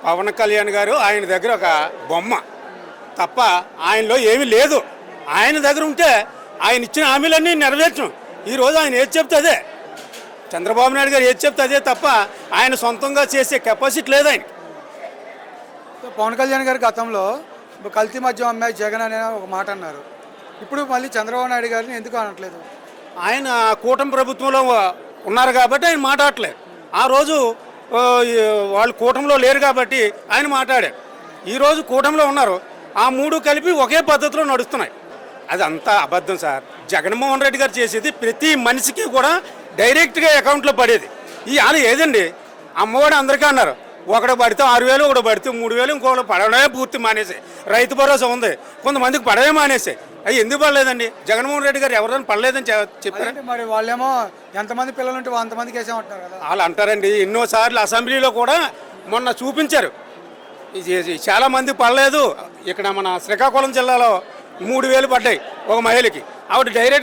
పవన్ కళ్యాణ్ గారు ఆయన దగ్గర ఒక బొమ్మ తప్ప ఆయనలో ఏమీ లేదు. ఆయన దగ్గర ఉంటే ఆయన ఇచ్చిన హామీలన్నీ నెరవేర్చం. ఈరోజు ఆయన ఏది చెప్తే అదే, చంద్రబాబు నాయుడు గారు ఏది చెప్తే అదే తప్ప ఆయన సొంతంగా చేసే కెపాసిటీ లేదు ఆయన. పవన్ కళ్యాణ్ గారు గతంలో కల్తీ మద్యం అమ్మాయి జగన్ అనే ఒక మాట అన్నారు. ఇప్పుడు మళ్ళీ చంద్రబాబు నాయుడు గారిని ఎందుకు అనట్లేదు? ఆయన కూటమి ప్రభుత్వంలో ఉన్నారు కాబట్టి ఆయన మాట్లాడలేదు. ఆ రోజు వాళ్ళు కూటమిలో లేరు కాబట్టి ఆయన మాట్లాడారు. ఈరోజు కూటమిలో ఉన్నారు. ఆ మూడు కలిపి ఒకే పద్ధతిలో నడుస్తున్నాయి. అది అంతా అబద్ధం సార్. జగన్మోహన్ రెడ్డి గారు చేసేది ప్రతి మనిషికి కూడా డైరెక్ట్గా అకౌంట్లో పడేది. ఈ వాళ్ళు ఏదండి అమ్మఒడి అందరికీ అన్నారు. ఒకటి పడితే 6,000, ఒకటి పడితే 3,000, ఇంకొకటి పడవడమే పూర్తి మానేసి. రైతు భరోసా ఉంది, కొంతమందికి పడవే మానేసి. అవి ఎందుకు పడలేదండి? జగన్మోహన్ రెడ్డి గారు ఎవరైనా పడలేదని చెప్పారంటే మరి వాళ్ళేమో ఎంతమంది పిల్లలు ఉంటే అంతమందికి వేసామంటారు కదా. వాళ్ళు అంటారండి. ఎన్నోసార్లు అసెంబ్లీలో కూడా మొన్న చూపించారు, చాలామంది పడలేదు. ఇక్కడ మన శ్రీకాకుళం జిల్లాలో 3,000 పడ్డాయి ఒక మహిళకి. ఆవిడ డైరెక్ట్